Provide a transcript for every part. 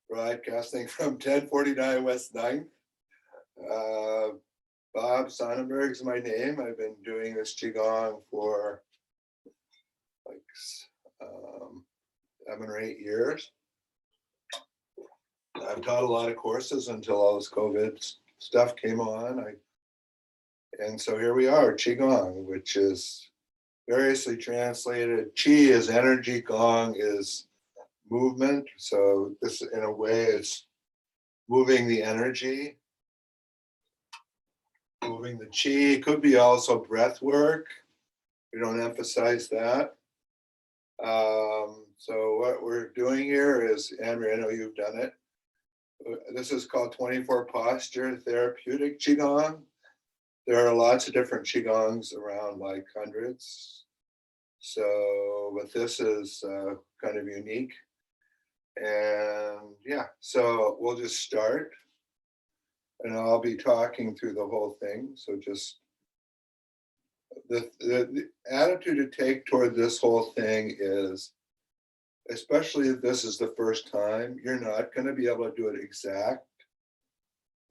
broadcasting from 1049 West 9th. Bob Sonnenberg is my name. I've been doing this Qigong for like 7 or 8 years. I've taught a lot of courses until all this COVID stuff came on. And so here we are, Qigong, which is variously translated. Qi is energy, Gong is movement. So this, in a way, is moving the energy, moving the Qi. It could be also breath work. We don't emphasize that. So what we're doing here is, Andrea, I know you've done it. This is called 24 Posture Therapeutic Qigong. There are lots of different Qigongs around, like hundreds. So, but this is kind of unique. And yeah, so we'll just start. And I'll be talking through the whole thing. So just the attitude to take toward this whole thing is, especially if this is the first time, you're not going to be able to do it exactly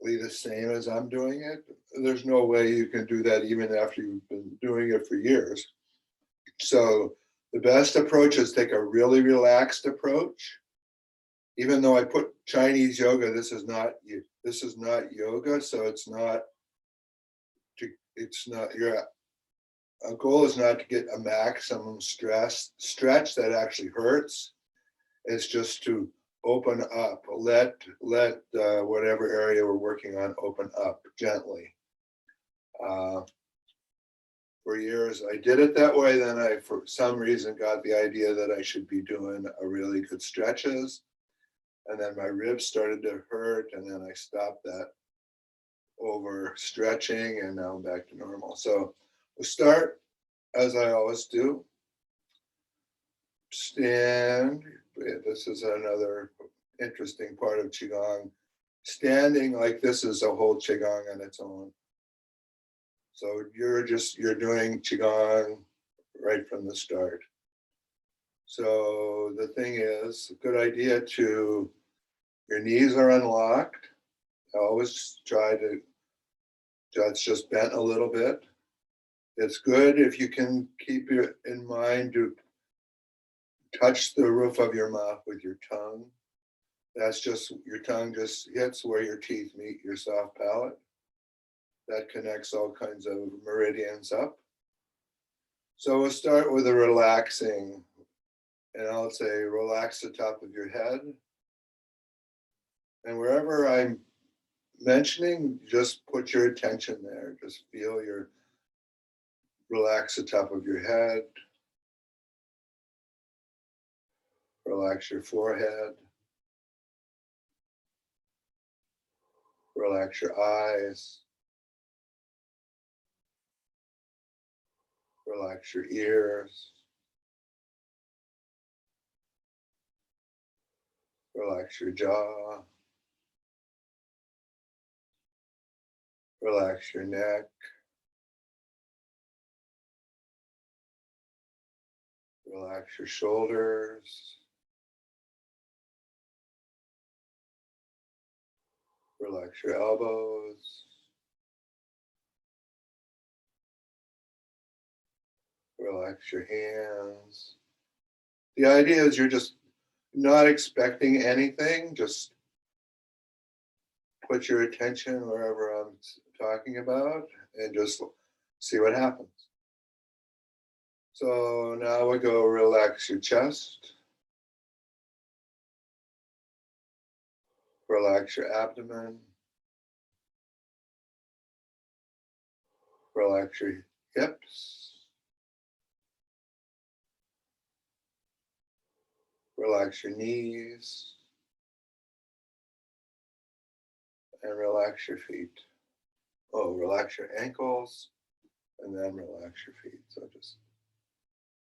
the same as I'm doing it. There's no way you can do that even after you've been doing it for years. So the best approach is take a really relaxed approach. Even though I put Chinese yoga, this is not yoga, so it's not your goal is not to get a maximum stretch that actually hurts. It's just to open up, let whatever area we're working on open up gently. For years I did it that way, then I for some reason got the idea that I should be doing a really good stretches, and then my ribs started to hurt, and then I stopped that over stretching, and now I'm back to normal. So we'll start as I always do. Stand. This is another interesting part of Qigong. Standing like this is a whole Qigong on its own. So you're doing Qigong right from the start. So the thing is, a good idea to, your knees are unlocked. I always try to, that's just bent a little bit. It's good if you can keep it in mind to touch the roof of your mouth with your tongue. That's just, your tongue just hits where your teeth meet your soft palate. That connects all kinds of meridians up. So we'll start with a relaxing, and I'll say relax the top of your head. And wherever I'm mentioning, just put your attention there. Just feel your, relax the top of your head. Relax your forehead. Relax your eyes. Relax your ears. Relax your jaw. Relax your neck. Relax your shoulders. Relax your elbows. Relax your hands. The idea is you're just not expecting anything, just put your attention wherever I'm talking about and just see what happens. So now we go relax your chest. Relax your abdomen. Relax your hips. Relax your knees. And relax your feet. Oh, relax your ankles and then relax your feet.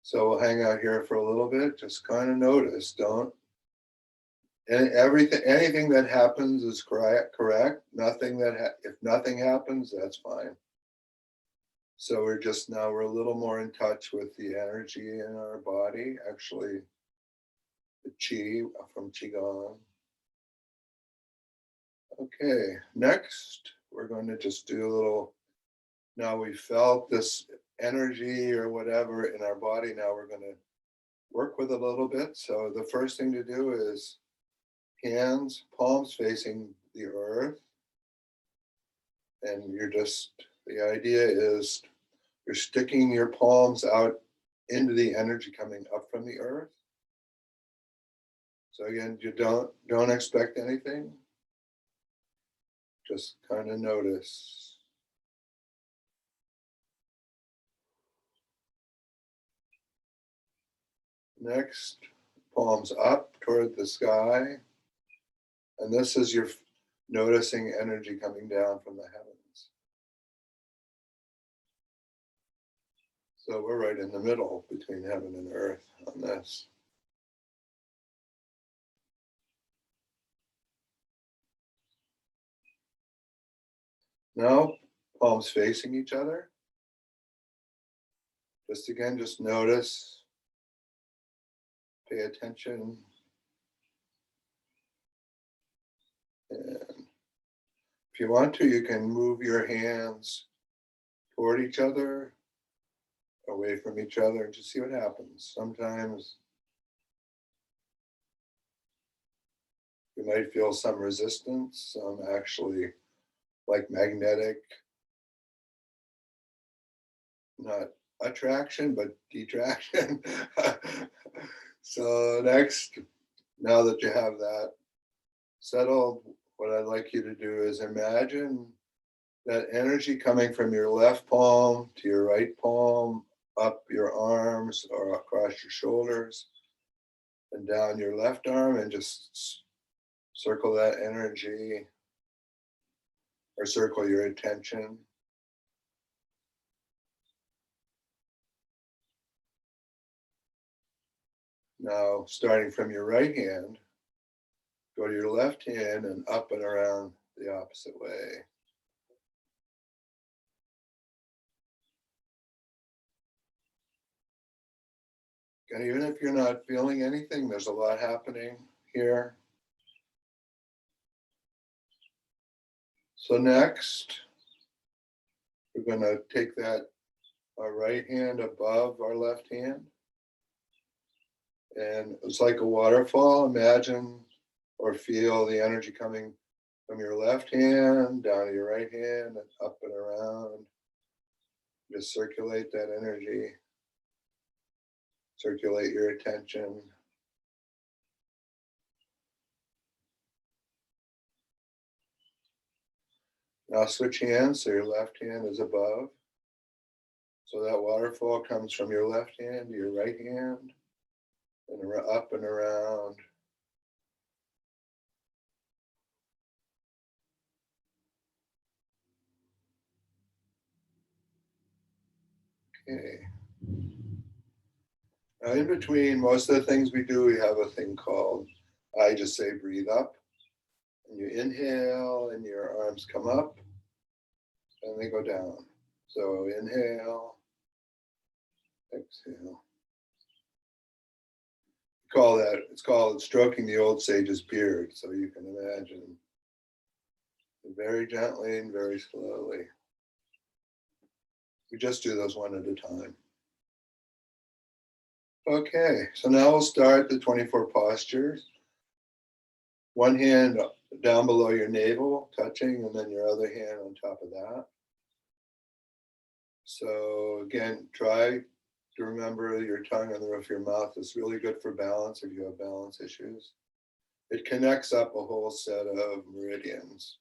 So we'll hang out here for a little bit. Just kind of notice, and anything that happens is correct. If nothing happens, that's fine. So we're a little more in touch with the energy in our body, actually the Qi from Qigong. Okay, next we're going to just do a little, now we felt this energy or whatever in our body, now we're going to work with it a little bit. So the first thing to do is hands, palms facing the earth. And the idea is you're sticking your palms out into the energy coming up from the earth. So again, you don't expect anything. Just kind of notice. Next, palms up toward the sky. And this is your noticing energy coming down from the heavens. So we're right in the middle between heaven and earth on this. Now, palms facing each other. Just notice, pay attention. And if you want to, you can move your hands toward each other, away from each other, and just see what happens. Sometimes you might feel some resistance, some actually like magnetic, not attraction, but detraction. So next, now that you have that settled, what I'd like you to do is imagine that energy coming from your left palm to your right palm, up your arms or across your shoulders, and down your left arm, and just circle that energy or circle your attention. Now, starting from your right hand, go to your left hand and up and around the opposite way. And even if you're not feeling anything, there's a lot happening here. So next, we're going to take that our right hand above our left hand. And it's like a waterfall. Imagine or feel the energy coming from your left hand down to your right hand and up and around. Just circulate that energy. Circulate your attention. Now switch hands so your left hand is above. So that waterfall comes from your left hand to your right hand and up and around. Okay. Now in between most of the things we do, we have a thing called, I just say breathe up. And you inhale and your arms come up and they go down. So inhale, exhale. It's called stroking the old sage's beard. So you can imagine very gently and very slowly. We just do those one at a time. Okay, so now we'll start the 24 postures. One hand down below your navel, touching, and then your other hand on top of that. So again, try to remember your tongue on the roof of your mouth is really good for balance if you have balance issues. It connects up a whole set of meridians.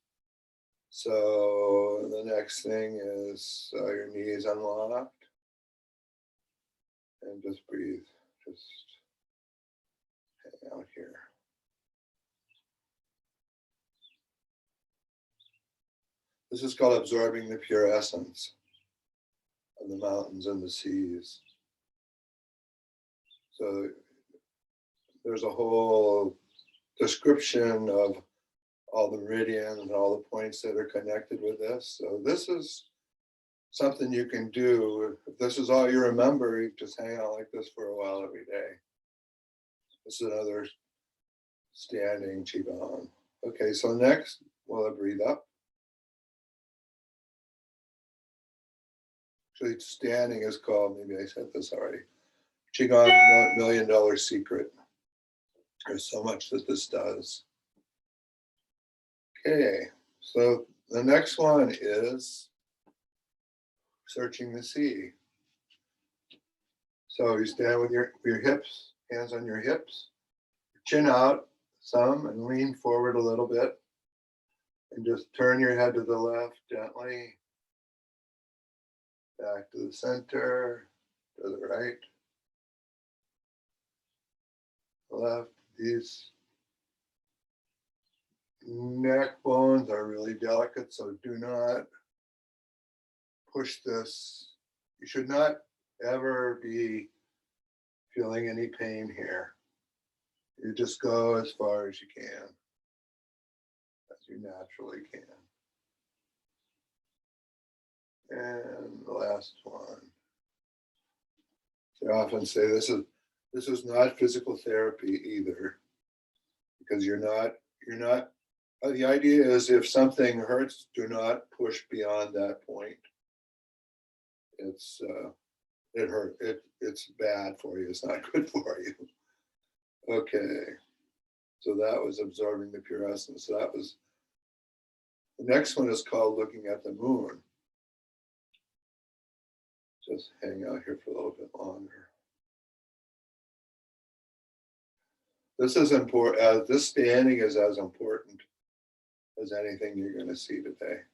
So the next thing is your knees unlocked. And just breathe, just hang out here. This is called absorbing the pure essence of the mountains and the seas. So there's a whole description of all the meridians and all the points that are connected with this. So this is something you can do. If this is all you remember, you just hang out like this for a while every day. This is another standing Qigong. Okay, so next, while I breathe up. Actually, standing is called, maybe I said this already, Qigong $1,000,000 secret. There's so much that this does. Okay, so the next one is searching the sea. So you stand with your hips, hands on your hips, chin out some and lean forward a little bit. And just turn your head to the left gently, back to the center, to the right, left. These neck bones are really delicate, so do not push this. You should not ever be feeling any pain here. You just go as far as you can, as you naturally can. And the last one. I often say this is not physical therapy either, because you're not. The idea is if something hurts, do not push beyond that point. It's it's bad for you. It's not good for you. Okay, so that was absorbing the pure essence. So that was the next one is called looking at the moon. Just hang out here for a little bit longer. This is important. This standing is as important as anything you're going to see today.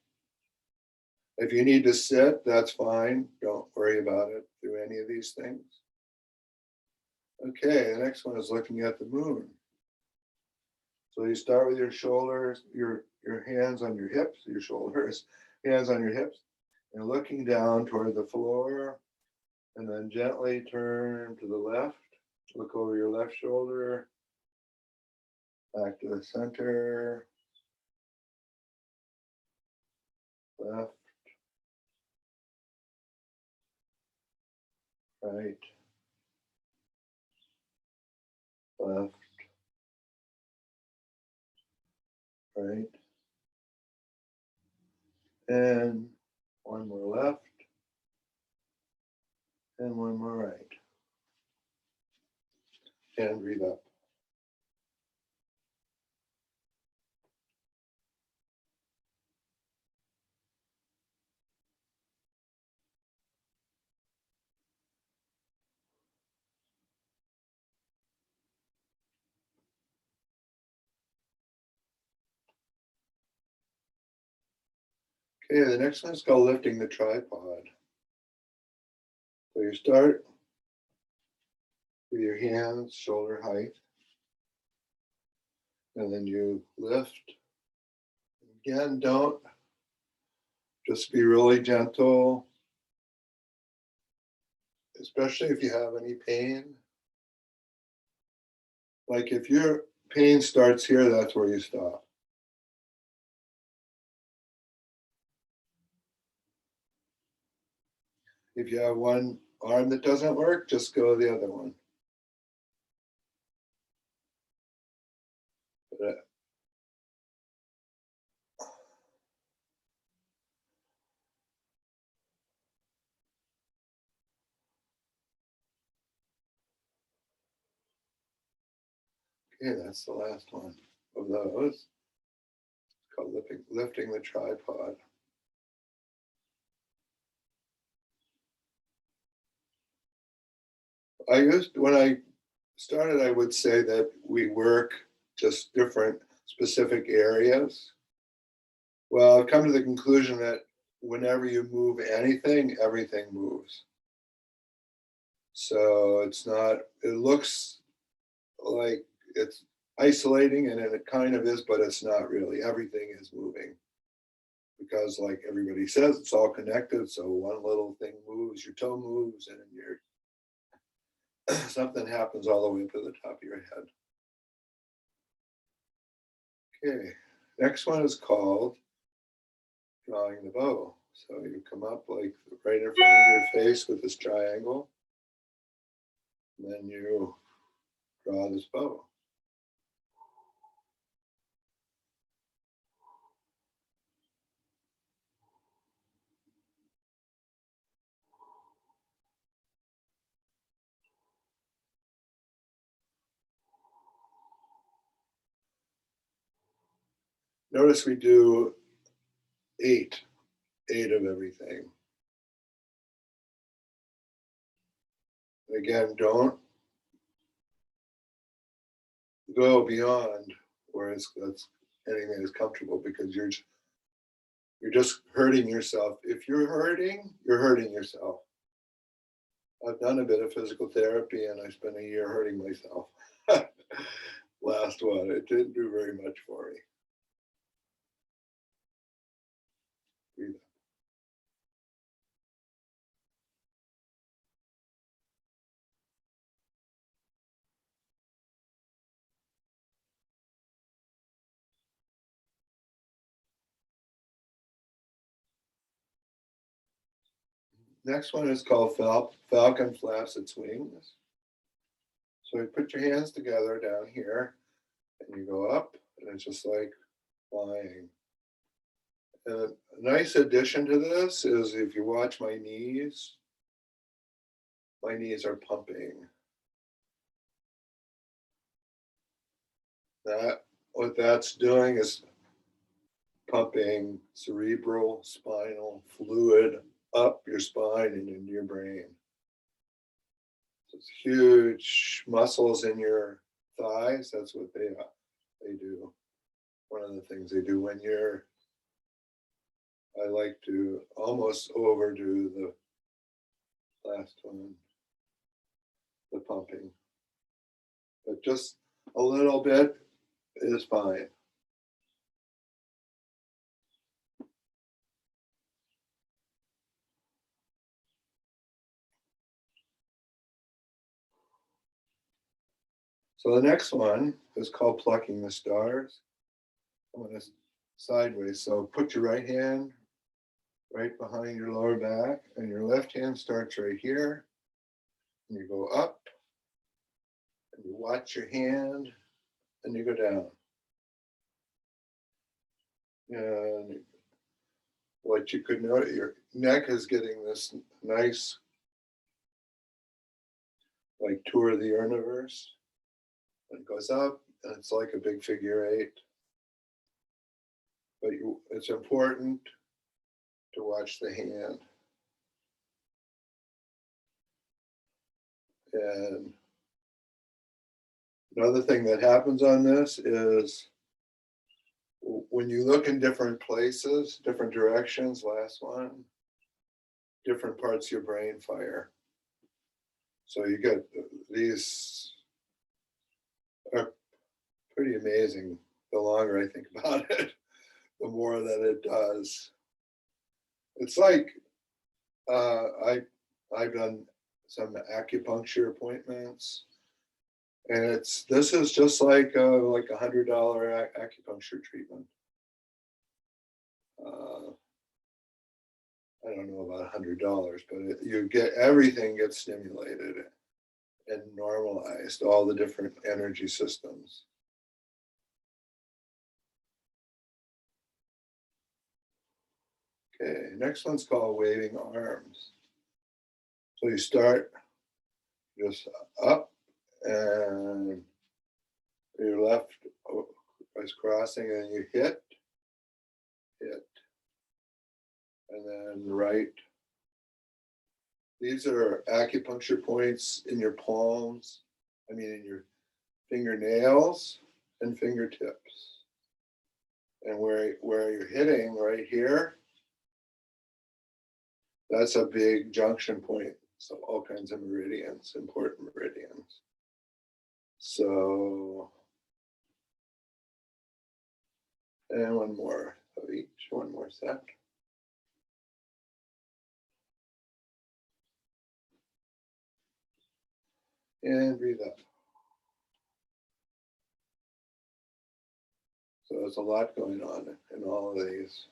If you need to sit, that's fine. Don't worry about it through any of these things. Okay, the next one is looking at the moon. So you start with your shoulders, your hands on your hips, your shoulders, hands on your hips, and looking down toward the floor, and then gently turn to the left. Look over your left shoulder, back to the center, left, right, left, right, and one more left, and one more right. And breathe up. Okay, the next one is called lifting the tripod. So you start with your hands shoulder height, and then you lift. Again, don't just be really gentle, especially if you have any pain. Like if your pain starts here, that's where you stop. If you have one arm that doesn't work, just go to the other one. But, okay, that's the last one of those. It's called lifting the tripod. When I started, I would say that we work just different specific areas. Well, I've come to the conclusion that whenever you move anything, everything moves. So it looks like it's isolating, and it kind of is, but it's not really. Everything is moving. Because like everybody says, it's all connected. So one little thing moves, your toe moves, and your something happens all the way to the top of your head. Okay, next one is called drawing the bow. So you come up like right in front of your face with this triangle, and then you draw this bow. Notice we do eight of everything. Again, don't go beyond where that's anything is comfortable, because you're just hurting yourself. If you're hurting yourself. I've done a bit of physical therapy, and I spent a year hurting myself. Last one, it didn't do very much for me. Breathe. Next one is called falcon flaps its wings. So you put your hands together down here, and you go up, and it's just like flying. And a nice addition to this is, if you watch my knees are pumping. What that's doing is pumping cerebral spinal fluid up your spine and into your brain. So it's huge muscles in your thighs. That's what they do. One of the things they do when I like to almost overdo the last one, the pumping, but just a little bit is fine. So the next one is called plucking the stars. I'm going to sideways. So put your right hand right behind your lower back, and your left hand starts right here. And you go up, and you watch your hand, and you go down. And what you could notice, your neck is getting this nice, like, tour of the universe. And it goes up, and it's like a big figure eight. But it's important to watch the hand. And another thing that happens on this is, when you look in different places, different directions, last one, different parts of your brain fire. So you get these are pretty amazing. The longer I think about it, the more that it does. It's like I've done some acupuncture appointments, and this is just like $100 acupuncture treatment. I don't know about $100, but you get everything gets stimulated and normalized, all the different energy systems. Okay, next one's called waving arms. So you start just up, and your left is crossing, and you hit, and then right. These are acupuncture points in your palms, in your fingernails and fingertips. And where you're hitting right here, that's a big junction point. So all kinds of meridians, important meridians. So, and one more of each, one more set. And breathe up. So there's a lot going on in all of these.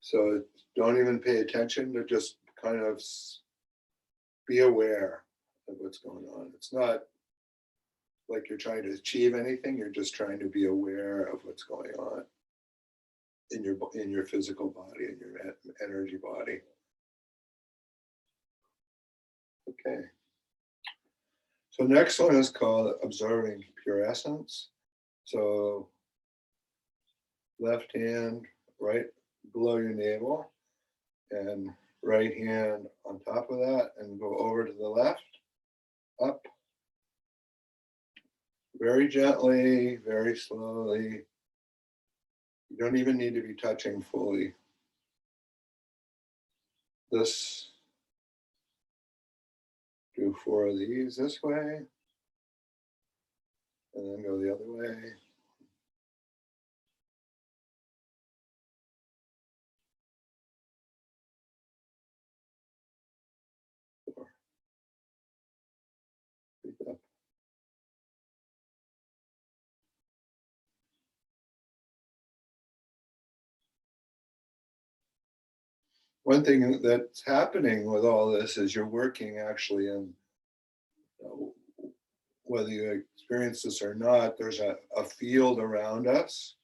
So don't even pay attention, to just kind of be aware of what's going on. It's not like you're trying to achieve anything. You're just trying to be aware of what's going on in your physical body, in your energy body. Okay. So next one is called observing pure essence. So left hand right below your navel, and right hand on top of that, and go over to the left, up, very gently, very slowly. You don't even need to be touching fully. This, do 4 of these this way, and then go the other way. Breathe up. One thing that's happening with all this is you're working actually in, whether you experience this or not, there's a field around us.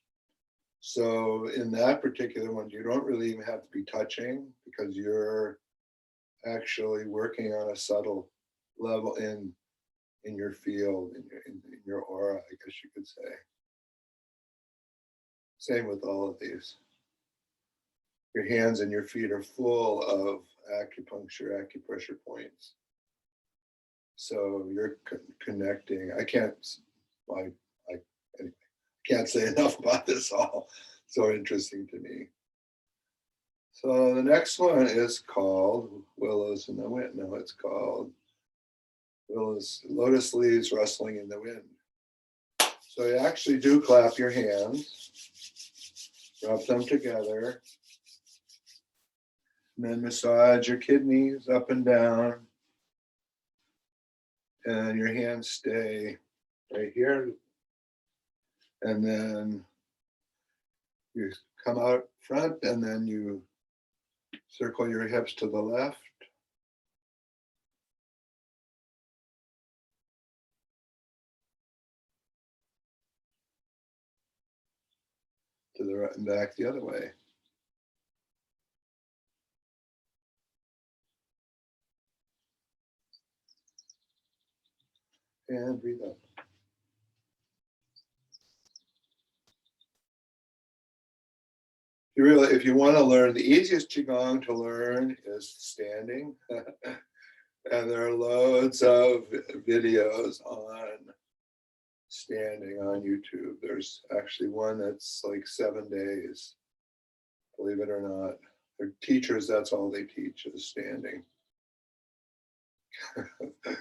So in that particular one, you don't really even have to be touching, because you're actually working on a subtle level in your field, in your aura, I guess you could say. Same with all of these. Your hands and your feet are full of acupuncture, acupressure points. So you're connecting. I can't say enough about this. All so interesting to me. So the next one is called Willows in the Wind. No, it's called Willows, Lotus Leaves Rustling in the Wind. So you actually do clap your hands, rub them together, and then massage your kidneys up and down, and your hands stay right here. And then you come out front, and then you circle your hips to the left. To the right and back the other way. And breathe up. If you want to learn, the easiest Qigong to learn is standing. And there are loads of videos on standing on YouTube. There's actually one that's like 7 days, believe it or not. Their teachers, that's all they teach is standing.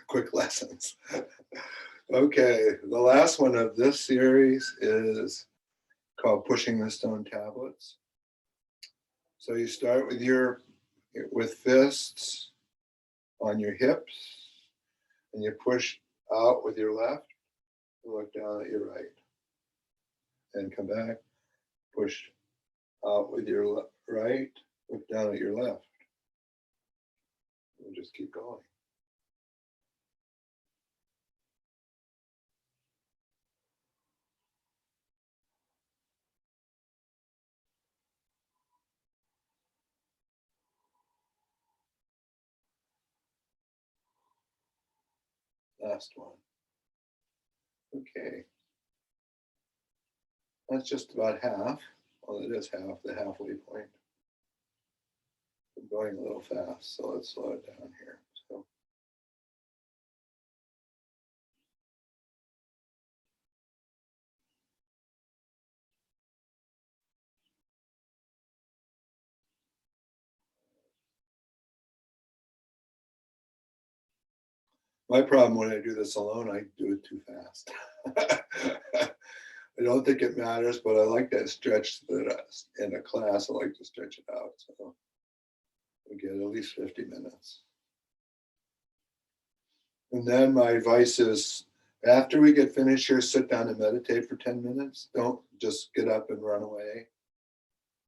Quick lessons. Okay, the last one of this series is called Pushing the Stone Tablets. So you start with fists on your hips, and you push out with your left, and look down at your right, and come back, push out with your right, look down at your left. We'll just keep going. Last one. Okay. That's just about half. Well, it is half, the halfway point. I'm going a little fast, so let's slow it down here. So my problem when I do this alone, I do it too fast. I don't think it matters, but I like that stretch that in a class. I like to stretch it out. So we get at least 50 minutes. And then my advice is, after we get finished here, sit down and meditate for 10 minutes. Don't just get up and run away.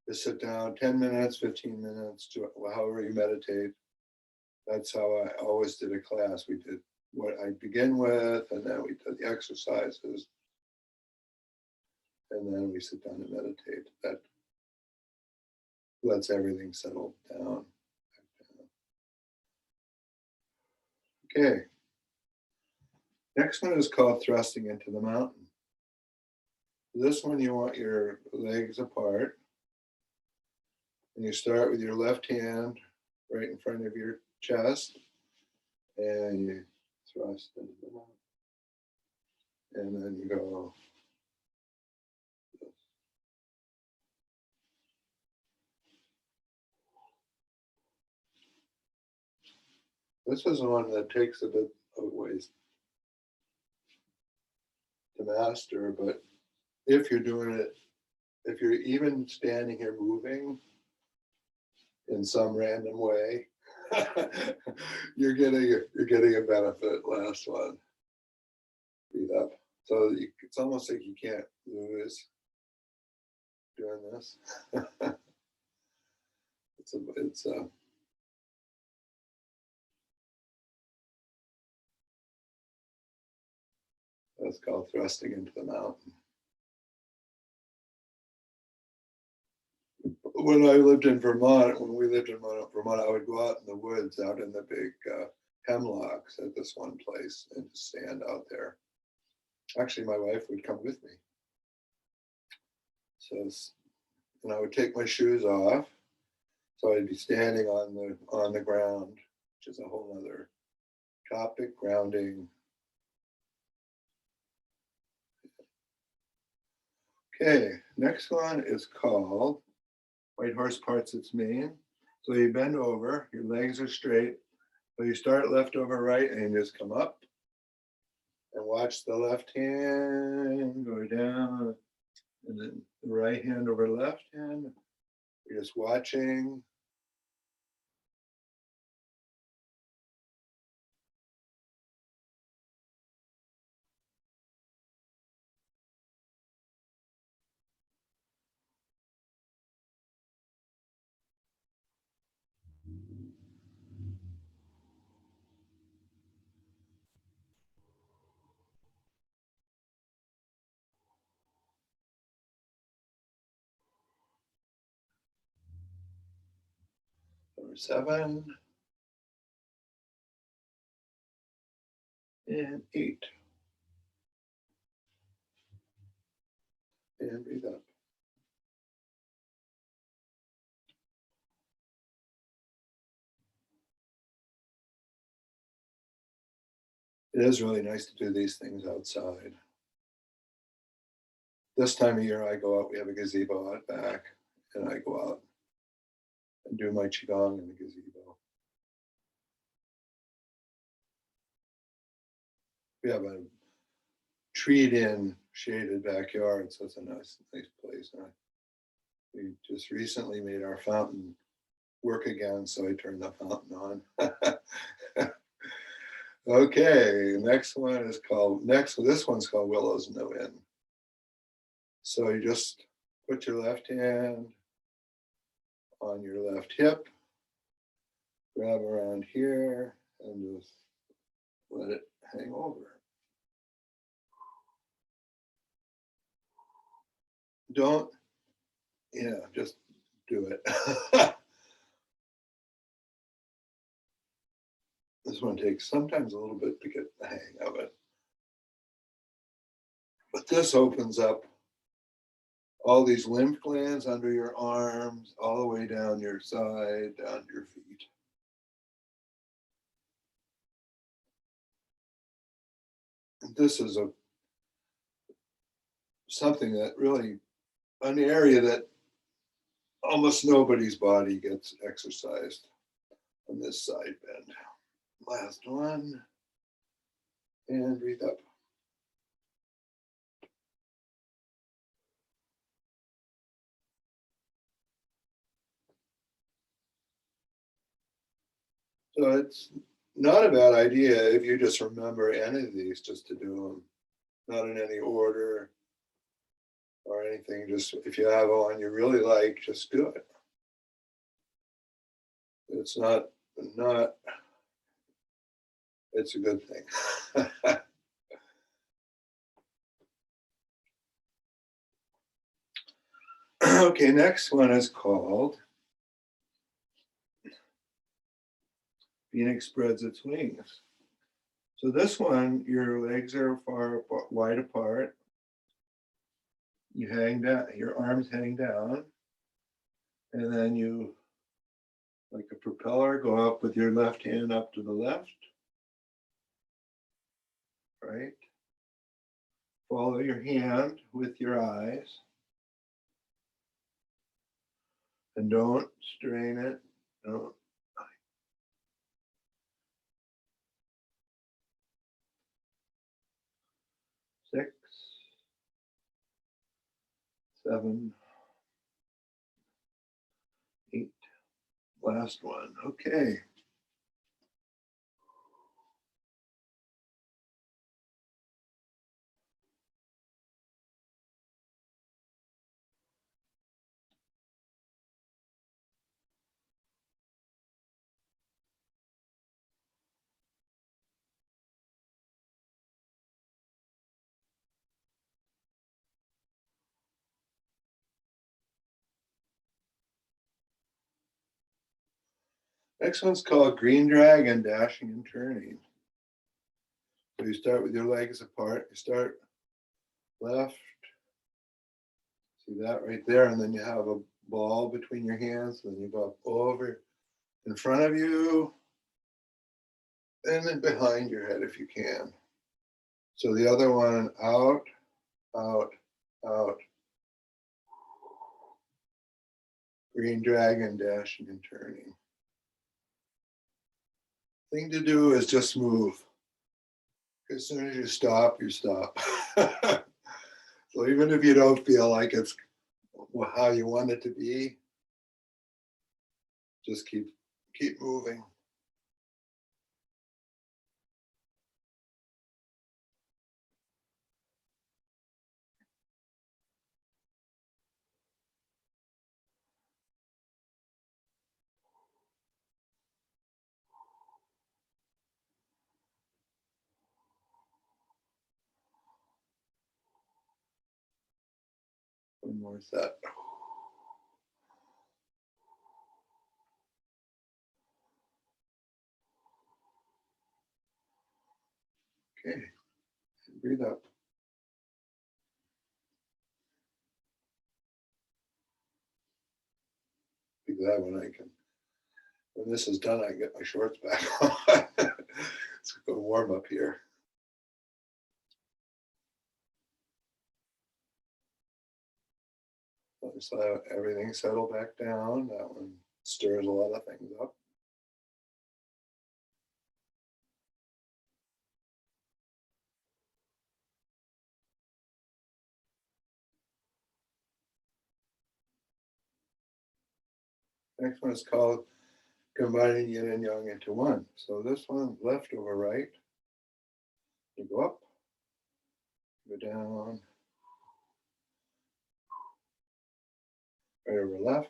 Just sit down 10 minutes, 15 minutes, however you meditate. That's how I always did a class. We did what I begin with, and then we did the exercises. And then we sit down and meditate. That lets everything settle down. Okay. Next one is called Thrusting into the Mountain. This one, you want your legs apart. And you start with your left hand right in front of your chest. And you thrust into the mouth. And then you go. This is one that takes a bit of ways to master, but if you're doing it, if you're even standing here moving in some random way, you're getting a benefit. Last one, breathe up. So it's almost like you can't lose doing this. it's that's called thrusting into the mountain. When I lived in Vermont, when we lived in Vermont, I would go out in the woods, out in the big hemlocks at this one place, and just stand out there. Actually, my wife would come with me. So, and I would take my shoes off, so I'd be standing on the ground, which is a whole other topic, grounding. Okay, next one is called White Horse Parts its Mane. So you bend over, your legs are straight. So you start left over right and you just come up and watch the left hand go down and then the right hand over left hand. You're just watching. Number 7 and 8. And breathe up. It is really nice to do these things outside. This time of year, I go out, we have a gazebo out back, and I go out and do my Qigong in the gazebo. We have a treed-in shaded backyard, so it's a nice place. And we just recently made our fountain work again, so I turned the fountain on. Okay, this one's called Willows in the Wind. So you just put your left hand on your left hip, grab around here, and just let it hang over. Just do it. This one takes sometimes a little bit to get the hang of it. But this opens up all these lymph glands under your arms, all the way down your side, down your feet. And this is something that really, an area that almost nobody's body gets exercised on this side bend. Last one, and breathe up. So it's not a bad idea if you just remember any of these, just to do them, not in any order or anything. Just if you have one you really like, just do it. It's not, it's a good thing. Okay, next one is called Phoenix Spreads Its Wings. So this one, your legs are wide apart. You hang down, your arms hang down, and then you, like a propeller, go up with your left hand up to the left, right? Follow your hand with your eyes, and don't strain it. Don't. 6, 7, 8. Last one. Okay. Next one's called green dragon, dashing and turning. So you start with your legs apart. You start left. See that right there, and then you have a ball between your hands, and then you go up over in front of you, and then behind your head if you can. So the other one, out, out, out. Green dragon, dashing and turning. Thing to do is just move. As soon as you stop, you stop. So even if you don't feel like it's how you want it to be, just keep moving. One more set. Okay, breathe up. Be glad when this is done, I get my shorts back on. Let's go warm up here. Just let everything settle back down. That one stirs a lot of things up. Next one is called combining yin and yang into one. So this one, left over right. You go up, go down, right over left.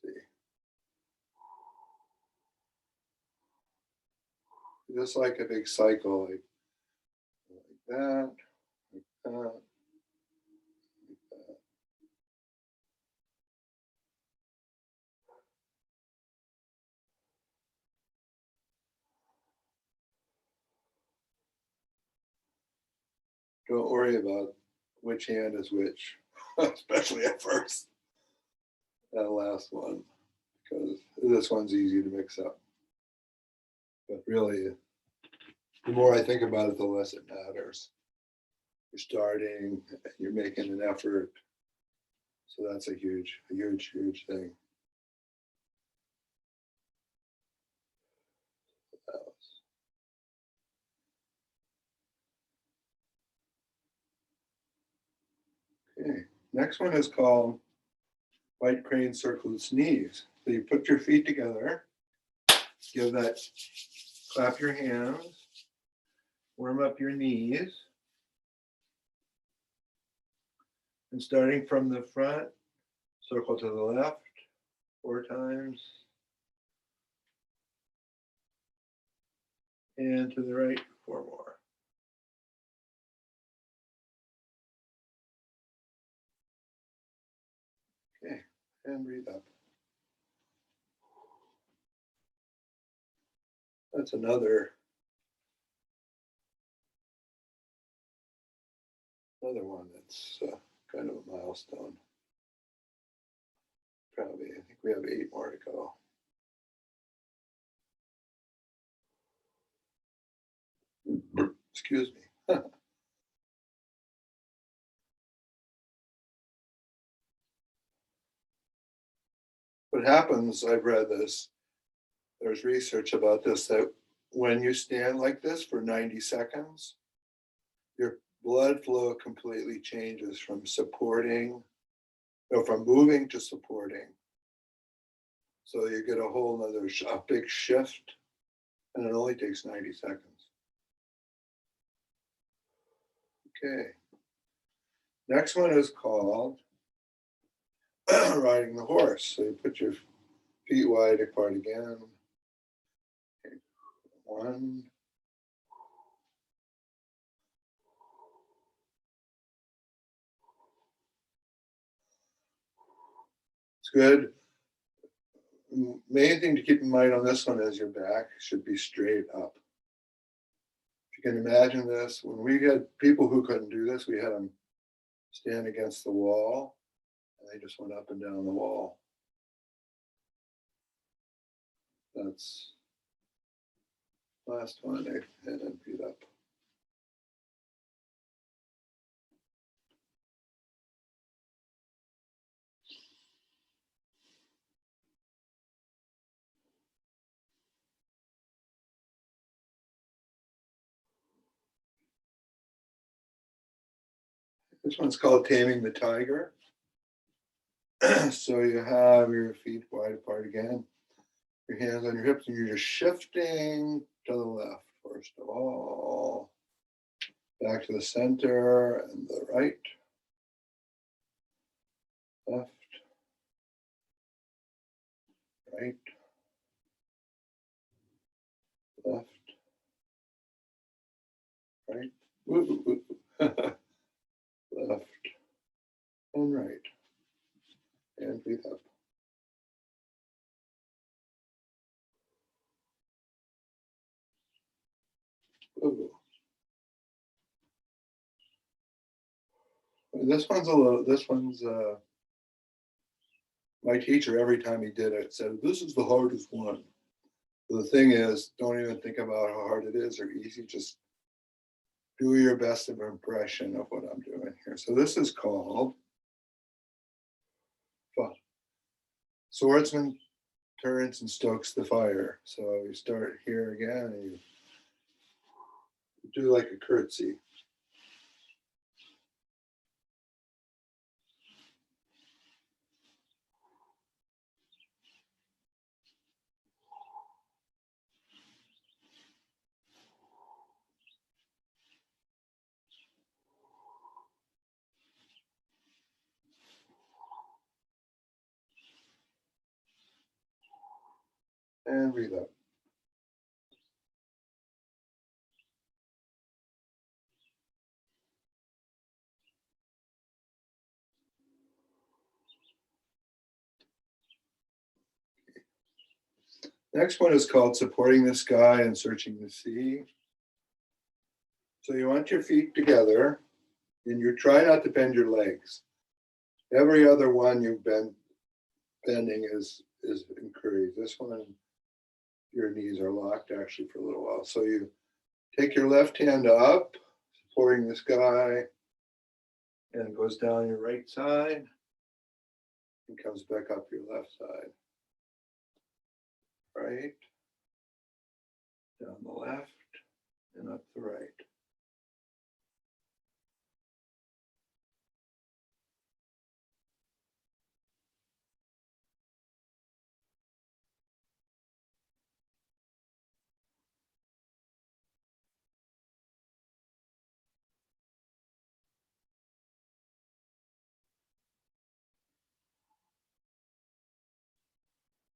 See, just like a big cycle, like that, like that, like that. Don't worry about which hand is which, especially at first. That last one, because this one's easy to mix up. But really, the more I think about it, the less it matters. You're starting, you're making an effort. So that's a huge thing. Okay, next one is called white crane circles knees. So you put your feet together, give that, clap your hands, warm up your knees. And starting from the front, circle to the left 4 times. And to the right 4 more. Okay, and breathe up. That's another Another one that's kind of a milestone. Probably, I think we have 8 more to go. Excuse me. What happens, I've read this, there's research about this, that when you stand like this for 90 seconds, your blood flow completely changes from supporting, or from moving to supporting. So you get a whole nother, a big shift, and it only takes 90 seconds. Okay. Next one is called riding the horse. So you put your feet wide apart again. Okay. 1. It's good. Main thing to keep in mind on this one is your back should be straight up. If you can imagine this, when we had people who couldn't do this, we had them stand against the wall, and they just went up and down the wall. That's last one, and then feet up. This one's called Taming the Tiger. So you have your feet wide apart again, your hands on your hips, and you're just shifting to the left, first of all, back to the center and the right, left, right, left, right, left, and right, and breathe up. Ooh. This one's my teacher, every time he did it, said, this is the hardest one. The thing is, don't even think about how hard it is or easy, just do your best of impression of what I'm doing here. So this is called Swordsman Turns and Stokes the Fire. So you start here again and you do like a curtsy. And breathe up. Next one is called Supporting the Sky and Searching the Sea. So you want your feet together and you try not to bend your legs. Every other one you've been bending is encouraged. This one, your knees are locked actually for a little while. So you take your left hand up, supporting the sky, and it goes down your right side and comes back up your left side. Right, down the left, and up the right.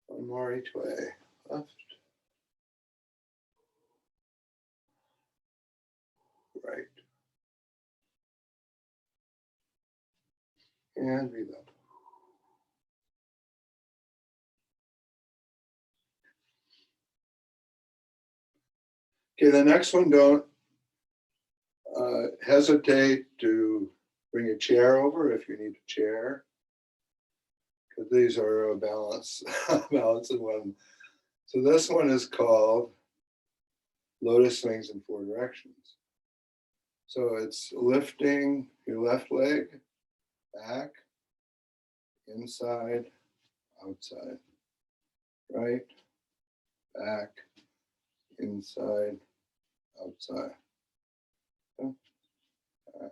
One more each way. Left, right, and breathe up. Okay, the next one, don't hesitate to bring a chair over if you need a chair. Because these are a balance, balance in one. So this one is called Lotus Swings in 4 Directions. So it's lifting your left leg back, inside, outside, right, back, inside, outside. Back.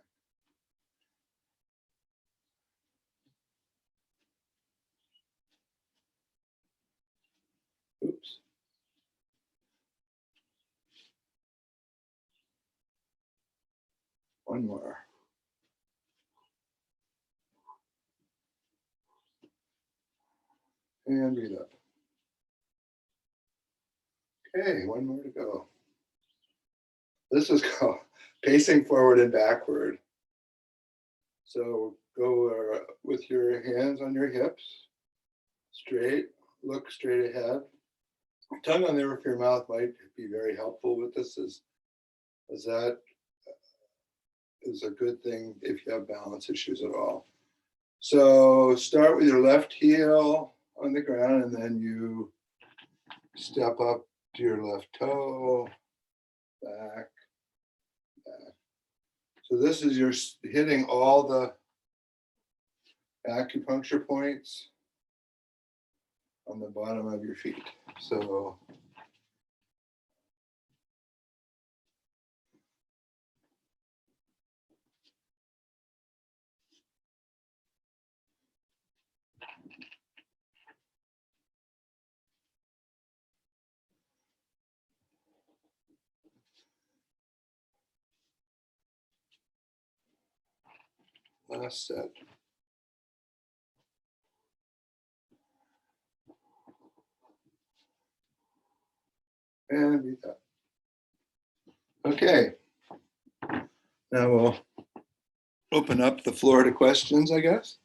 Oops. One more. And breathe up. Okay, one more to go. This is called pacing forward and backward. So go with your hands on your hips, straight, look straight ahead. Tongue on the roof of your mouth might be very helpful with this, as that is a good thing if you have balance issues at all. So start with your left heel on the ground, and then you step up to your left toe, back, back. So this is your hitting all the acupuncture points on the bottom of your feet. So last set. And breathe out. Okay. Now we'll open up the floor to questions, I guess.